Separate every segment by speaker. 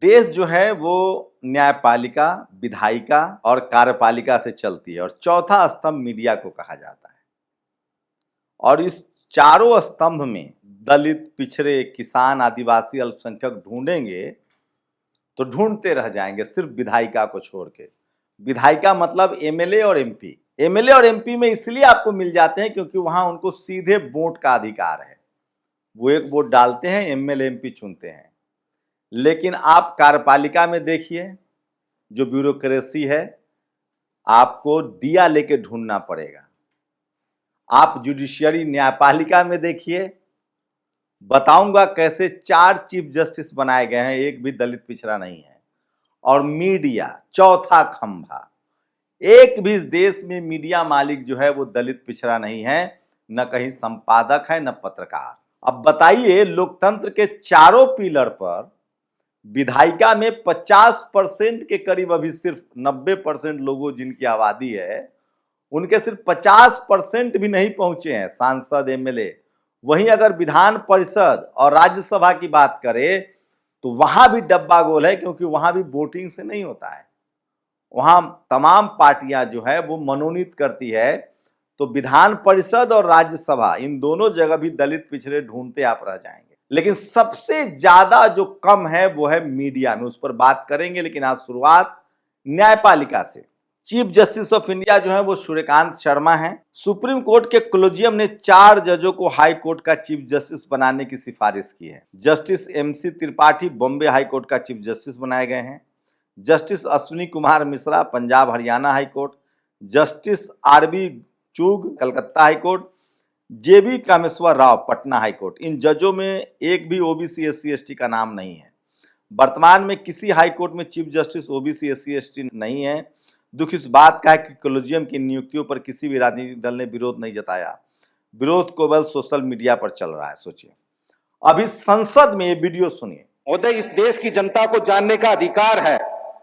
Speaker 1: देश जो है वो न्यायपालिका, विधायिका और कार्यपालिका से चलती है और चौथा स्तंभ मीडिया को कहा जाता है। और इस चारों स्तंभ में दलित, पिछड़े, किसान, आदिवासी, अल्पसंख्यक ढूंढेंगे तो ढूंढते रह जाएंगे, सिर्फ विधायिका को छोड़ के। विधायिका मतलब एमएलए और एमपी। एमएलए और एमपी में इसलिए आपको मिल जाते हैं क्योंकि वहां उनको सीधे वोट का अधिकार है। वो एक वोट डालते हैं, एमएलए एमपी चुनते हैं। लेकिन आप कार्यपालिका में देखिए, जो ब्यूरोक्रेसी है, आपको दिया लेके ढूंढना पड़ेगा। आप जुडिशियरी न्यायपालिका में देखिए, बताऊंगा कैसे 4 चीफ जस्टिस बनाए गए हैं, एक भी दलित पिछड़ा नहीं है। और मीडिया चौथा खंभा, एक भी इस देश में मीडिया मालिक जो है वो दलित पिछड़ा नहीं है, न कहीं संपादक है न पत्रकार। अब बताइए, लोकतंत्र के चारों पिलर पर विधायिका में 50% के करीब, अभी सिर्फ 90% लोगों जिनकी आबादी है उनके सिर्फ 50% भी नहीं पहुंचे हैं सांसद, एमएलए। वहीं अगर विधान परिषद और राज्यसभा की बात करें तो वहां भी डब्बा गोल है, क्योंकि वहां भी वोटिंग से नहीं होता है। वहां तमाम पार्टियां जो है वो मनोनीत करती है। तो विधान परिषद और राज्यसभा, इन दोनों जगह भी दलित पिछड़े ढूंढते आप रह जाएंगे। लेकिन सबसे ज्यादा जो कम है वो है मीडिया में, उस पर बात करेंगे। लेकिन आज शुरुआत न्यायपालिका से। चीफ जस्टिस ऑफ इंडिया जो है वो सूर्यकांत शर्मा हैं। सुप्रीम कोर्ट के कोलेजियम ने 4 जजों को हाई कोर्ट का चीफ जस्टिस बनाने की सिफारिश की है। Justice MC Tripathi Bombay high court का चीफ जस्टिस बनाए गए हैं। Justice Ashwini Kumar Mishra Punjab Haryana high court, justice RB चूग कलकत्ता हाई कोर्ट, जेबी कामेश्वर राव पटना हाई कोर्ट। इन जजों में एक भी ओबीसी एससी एसटी का नाम नहीं है। वर्तमान में किसी हाई कोर्ट में chief justice OBC SC ST नहीं है। दुख इस बात का है कि कोलेजियम की नियुक्तियों पर किसी भी राजनीतिक दल ने विरोध नहीं जताया। विरोध केवल सोशल मीडिया पर चल रहा है। सोचिए, अभी संसद में ये वीडियो सुनिए।
Speaker 2: महोदय, इस देश की जनता को जानने का अधिकार है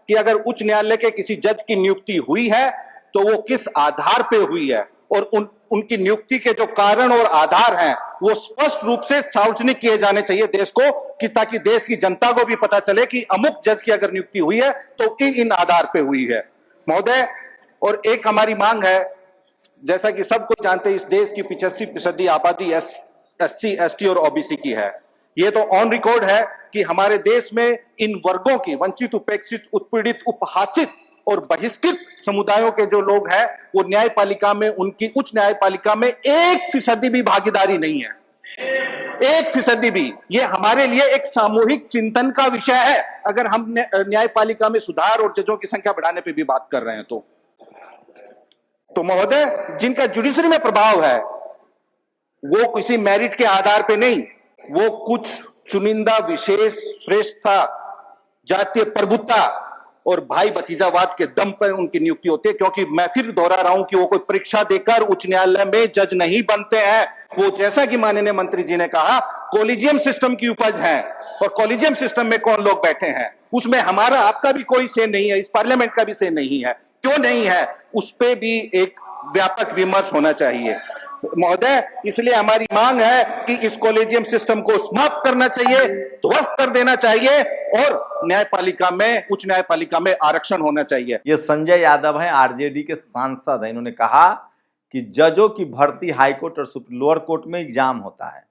Speaker 2: कि अगर उच्च न्यायालय के किसी जज की नियुक्ति हुई है तो वो किस आधार पे हुई है, और उनकी नियुक्ति के जो कारण और आधार हैं वो स्पष्ट रूप से सार्वजनिक किए जाने चाहिए देश को, कि ताकि देश की जनता को भी पता चले कि अमुक जज की अगर नियुक्ति हुई है तो इन आधार पे हुई है महोदय। और एक हमारी मांग है, जैसा कि सबको जानते हैं, इस देश की 85% आबादी एससी एसटी और ओबीसी की है। ये तो ऑन रिकॉर्ड है कि हमारे देश में इन वर्गों की, वंचित, उपेक्षित, उत्पीड़ित, उपहासित और बहिष्कृत समुदायों के जो लोग हैं वो न्यायपालिका में, उनकी उच्च न्यायपालिका में 1% भी भागीदारी नहीं है। 1% भी। ये हमारे लिए एक सामूहिक चिंतन का विषय है, अगर हम न्यायपालिका में सुधार और जजों की संख्या बढ़ाने पे भी बात कर रहे हैं तो महोदय, जिनका जुडिशरी में प्रभाव है वो किसी मेरिट के आधार पे नहीं, वो कुछ चुनिंदा विशेष श्रेष्ठता, जातीय प्रभुत्ता और भाई भतीजावाद के दम पर उनकी नियुक्ति होती है। क्योंकि मैं फिर दोहरा रहा हूं कि वो कोई परीक्षा देकर उच्च न्यायालय में जज नहीं बनते हैं। वो, जैसा कि माननीय मंत्री जी ने कहा, कोलिजियम सिस्टम की उपज है। और कोलिजियम सिस्टम में कौन लोग बैठे हैं, उसमें हमारा आपका भी कोई से नहीं है, इस पार्लियामेंट का भी से नहीं है। क्यों नहीं है, उस पर भी एक व्यापक विमर्श होना चाहिए महोदय। इसलिए हमारी मांग है कि इस कॉलेजियम सिस्टम को समाप्त करना चाहिए, ध्वस्त कर देना चाहिए और न्यायपालिका में, उच्च न्यायपालिका में आरक्षण होना चाहिए।
Speaker 1: ये संजय यादव हैं, आरजेडी के सांसद हैं। इन्होंने कहा कि जजों की भर्ती हाईकोर्ट और लोअर कोर्ट में एग्जाम होता है,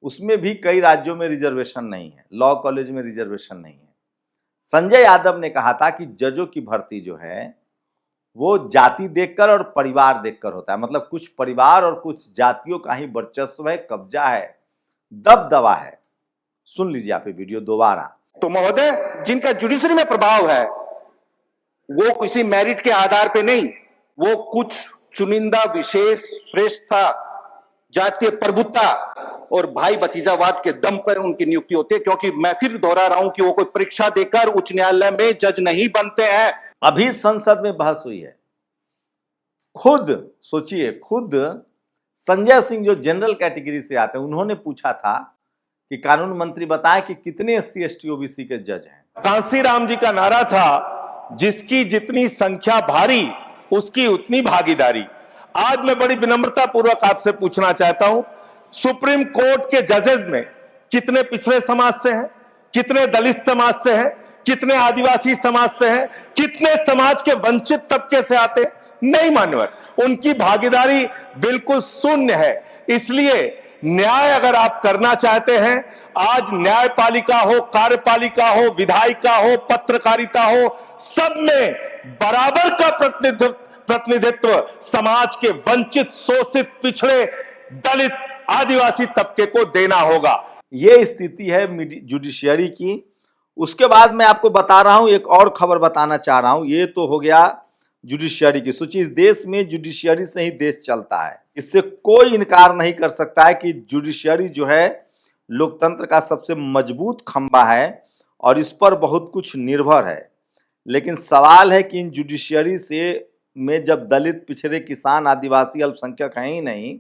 Speaker 1: उसमें भी कई राज्यों में रिजर्वेशन नहीं है, लॉ कॉलेज में रिजर्वेशन नहीं है। संजय यादव ने कहा था कि जजों की भर्ती जो है वो जाति देखकर और परिवार देखकर होता है। मतलब कुछ परिवार और कुछ जातियों का ही वर्चस्व है, कब्जा है, दबदबा है। सुन लीजिए आप ये वीडियो दोबारा।
Speaker 2: तो महोदय, जिनका जुडिशरी में प्रभाव है वो किसी मेरिट के आधार पे नहीं, वो कुछ चुनिंदा विशेष श्रेष्ठता, जातीय प्रभुत्ता और भाई भतीजावाद के दम पर उनकी नियुक्ति होती है। क्योंकि मैं फिर दोहरा रहा हूं कि वो कोई परीक्षा देकर उच्च न्यायालय में जज नहीं बनते हैं।
Speaker 1: अभी संसद में बहस हुई है। खुद सोचिए, खुद संजय सिंह जो जनरल कैटेगरी से आते हैं, उन्होंने पूछा था कि कानून मंत्री बताएं कि कितने एससी एसटी ओबीसी के जज हैं।
Speaker 3: कांसीराम जी का नारा था, जिसकी जितनी संख्या भारी उसकी उतनी भागीदारी। आज मैं बड़ी विनम्रता पूर्वक आपसे पूछना चाहता हूं, सुप्रीम कोर्ट के जजेस में कितने पिछड़े समाज से हैं, कितने दलित समाज से हैं, कितने आदिवासी समाज से हैं, कितने समाज के वंचित तबके से आते हैं? नहीं मान्यवर, उनकी भागीदारी बिल्कुल शून्य है। इसलिए न्याय अगर आप करना चाहते हैं, आज न्यायपालिका हो, कार्यपालिका हो, विधायिका हो, पत्रकारिता हो, सब में बराबर का प्रतिनिधित्व समाज के वंचित, शोषित, पिछड़े, दलित, आदिवासी तबके को देना होगा।
Speaker 1: ये स्थिति है जुडिशियरी की। उसके बाद मैं आपको बता रहा हूं, एक और खबर बताना चाह रहा हूं। ये तो हो गया जुडिशियरी की। सोचिए, इस देश में जुडिशियरी से ही देश चलता है। इससे कोई इनकार नहीं कर सकता है कि जुडिशियरी जो है लोकतंत्र का सबसे मजबूत खंभा है और इस पर बहुत कुछ निर्भर है। लेकिन सवाल है कि इन जुडिशियरी से में जब दलित, पिछड़े, किसान, आदिवासी, अल्पसंख्यक हैं ही नहीं,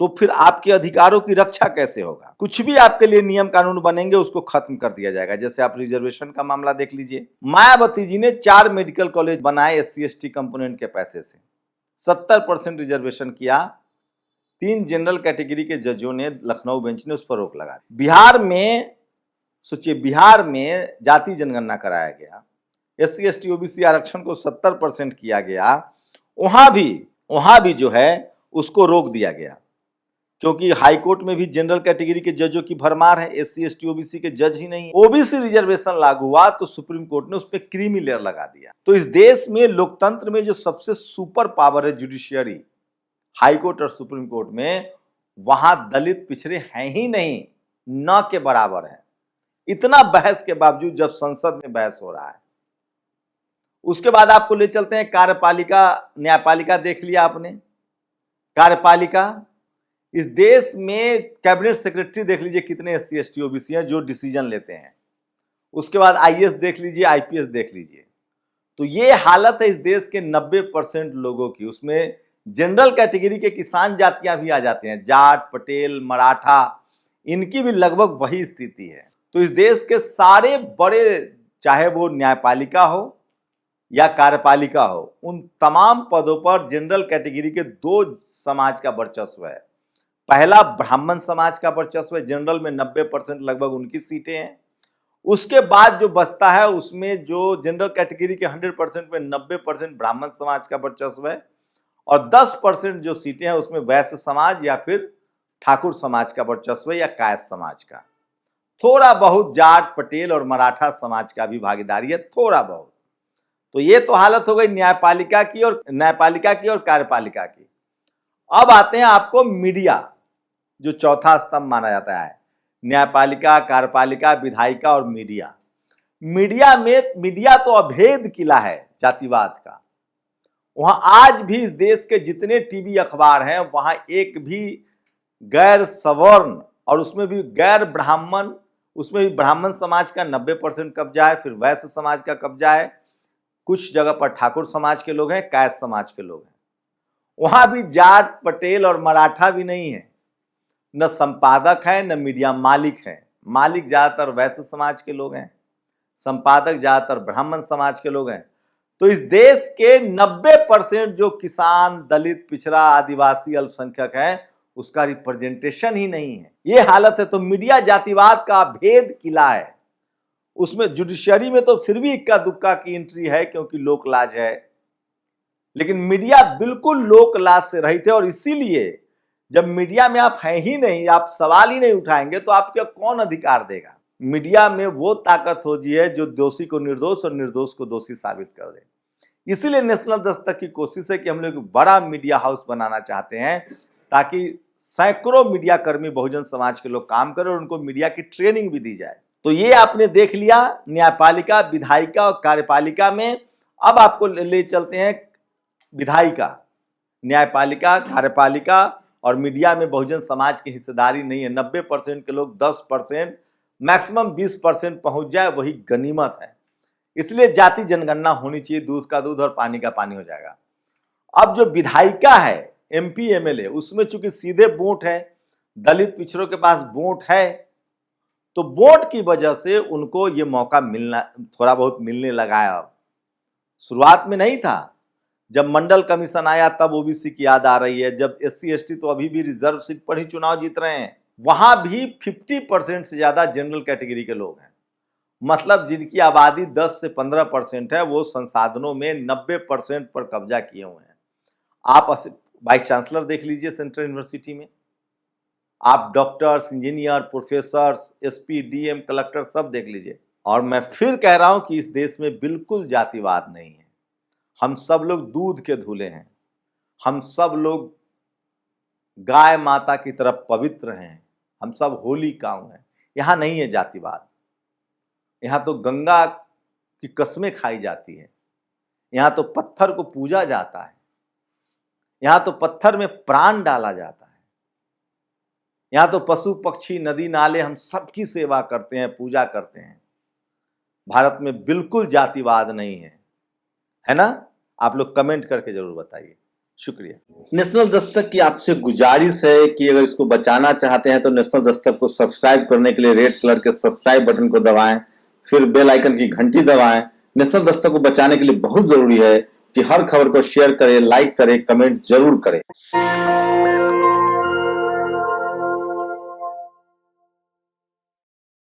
Speaker 1: तो फिर आपके अधिकारों की रक्षा कैसे होगा? कुछ भी आपके लिए नियम कानून बनेंगे उसको खत्म कर दिया जाएगा। जैसे आप रिजर्वेशन का मामला देख लीजिए। मायावती जी ने 4 मेडिकल कॉलेज बनाए SC/ST कंपोनेंट के पैसे से, 70% रिजर्वेशन किया। 3 जनरल कैटेगरी के जजों ने, लखनऊ बेंच ने उस पर रोक लगा दी। बिहार में सोचिए, बिहार में जाति जनगणना कराया गया, SC/ST OBC आरक्षण को 70% किया गया। वहां भी जो है उसको रोक दिया गया, क्योंकि हाईकोर्ट में भी जनरल कैटेगरी के जजों की भरमार है, SC/ST OBC के जज ही नहीं। OBC रिजर्वेशन लागू हुआ तो सुप्रीम कोर्ट ने उस पर क्रीमी लेयर लगा दिया। तो इस देश में लोकतंत्र में जो सबसे सुपर पावर है जुडिशियरी, हाईकोर्ट और सुप्रीम कोर्ट में, वहां दलित, पिछड़े हैं ही नहीं, न के बराबर है। इतना बहस के बावजूद जब संसद में बहस हो रहा है। उसके बाद आपको ले चलते हैं कार्यपालिका, न्यायपालिका देख लिया आपने। कार्यपालिका, इस देश में कैबिनेट सेक्रेटरी देख लीजिए कितने SC/ST OBC हैं जो डिसीजन लेते हैं। उसके बाद IAS देख लीजिए, IPS देख लीजिए। तो ये हालत है इस देश के 90% लोगों की। उसमें जनरल कैटेगरी के किसान जातियां भी आ जाते हैं, जाट, पटेल, मराठा, इनकी भी लगभग वही स्थिति है। तो इस देश के सारे बड़े, चाहे वो न्यायपालिका हो या कार्यपालिका हो, उन तमाम पदों पर जनरल कैटेगरी के 2 समाज का वर्चस्व है। पहला ब्राह्मण समाज का वर्चस्व है, जनरल में 90% लगभग उनकी सीटें हैं। उसके बाद जो बचता है उसमें जो जनरल कैटेगरी के 100% में 90% ब्राह्मण समाज का वर्चस्व है और 10% जो सीटें हैं उसमें वैश्य समाज या फिर ठाकुर समाज का वर्चस्व है या कायस्थ समाज का। थोड़ा बहुत जाट, पटेल और मराठा समाज का भी भागीदारी है, थोड़ा बहुत। तो ये तो हालत हो गई न्यायपालिका की और कार्यपालिका की। अब आते हैं आपको मीडिया, जो चौथा स्तंभ माना जाता है। न्यायपालिका, कार्यपालिका, विधायिका और मीडिया। मीडिया तो अभेद किला है जातिवाद का। वहां आज भी इस देश के जितने टीवी अखबार हैं वहां एक भी गैर सवर्ण और उसमें भी गैर ब्राह्मण, उसमें भी ब्राह्मण समाज का 90% कब्जा है, फिर वैश्य समाज का कब्जा है, कुछ जगह पर ठाकुर समाज के लोग हैं, कायस्थ समाज के लोग हैं। वहां भी जाट, पटेल और मराठा भी नहीं है। न संपादक है न मीडिया मालिक है। मालिक ज्यादातर वैश्य समाज के लोग हैं, संपादक ज्यादातर ब्राह्मण समाज के लोग हैं। तो इस देश के 90% जो किसान, दलित, पिछड़ा, आदिवासी, अल्पसंख्यक है, उसका रिप्रेजेंटेशन ही नहीं है। ये हालत है। तो मीडिया जातिवाद का अभेद किला है। उसमें जुडिशियरी में तो फिर भी इक्का दुक्का की एंट्री है क्योंकि लोक लाज है, लेकिन मीडिया बिल्कुल लोक लाज से रहित है। और इसीलिए जब मीडिया में आप हैं ही नहीं, आप सवाल ही नहीं उठाएंगे, तो आपको कौन अधिकार देगा? मीडिया में वो ताकत होती है जो दोषी को निर्दोष और निर्दोष को दोषी साबित कर दे। इसीलिए नेशनल दस्तक की कोशिश है कि हम लोग बड़ा मीडिया हाउस बनाना चाहते हैं ताकि सैकड़ों मीडिया कर्मी बहुजन समाज के लोग काम करें और उनको मीडिया की ट्रेनिंग भी दी जाए। तो ये आपने देख लिया न्यायपालिका, विधायिका और कार्यपालिका में। अब आपको ले चलते हैं विधायिका। न्यायपालिका, कार्यपालिका और मीडिया में बहुजन समाज की हिस्सेदारी नहीं है। 90% के लोग 10%, मैक्सिमम 20% पहुंच जाए वही गनीमत है। इसलिए जाति जनगणना होनी चाहिए, दूध का दूध और पानी का पानी हो जाएगा। अब जो विधायिका है, MP MLA, उसमें चूंकि सीधे वोट है, दलित पिछड़ों के पास वोट है, तो वोट की वजह से उनको ये मौका मिलना, थोड़ा बहुत मिलने लगा है। अब शुरुआत में नहीं था। जब मंडल कमीशन आया तब OBC की याद आ रही है। जब SC/ST तो अभी भी रिजर्व सीट पर ही चुनाव जीत रहे हैं। वहां भी 50% से ज्यादा जनरल कैटेगरी के लोग हैं। मतलब जिनकी आबादी 10 से 15% है, वो संसाधनों में 90% पर कब्जा किए हुए हैं। आप वाइस चांसलर देख लीजिए सेंट्रल यूनिवर्सिटी में, आप doctors, engineer, professors, SP, DM, collector सब देख लीजिए। और मैं फिर कह रहा हूं कि इस देश में बिल्कुल जातिवाद नहीं है। हम सब लोग दूध के धुले हैं, हम सब लोग गाय माता की तरफ पवित्र हैं, हम सब होली काऊ हैं। यहाँ नहीं है जातिवाद। यहाँ तो गंगा की कस्में खाई जाती है, यहाँ तो पत्थर को पूजा जाता है, यहाँ तो पत्थर में प्राण डाला जाता है, यहाँ तो पशु पक्षी नदी नाले हम सबकी सेवा करते हैं, पूजा करते हैं। भारत में बिल्कुल जातिवाद नहीं है ना? आप लोग कमेंट करके जरूर बताइए। शुक्रिया।
Speaker 4: नेशनल दस्तक की आपसे गुजारिश है कि अगर इसको बचाना चाहते हैं तो नेशनल दस्तक को सब्सक्राइब करने के लिए रेड कलर के सब्सक्राइब बटन को दबाएं, फिर बेल आइकन की घंटी दबाएं। नेशनल दस्तक को बचाने के लिए बहुत जरूरी है कि हर खबर को शेयर करें, लाइक करें, कमेंट जरूर करें।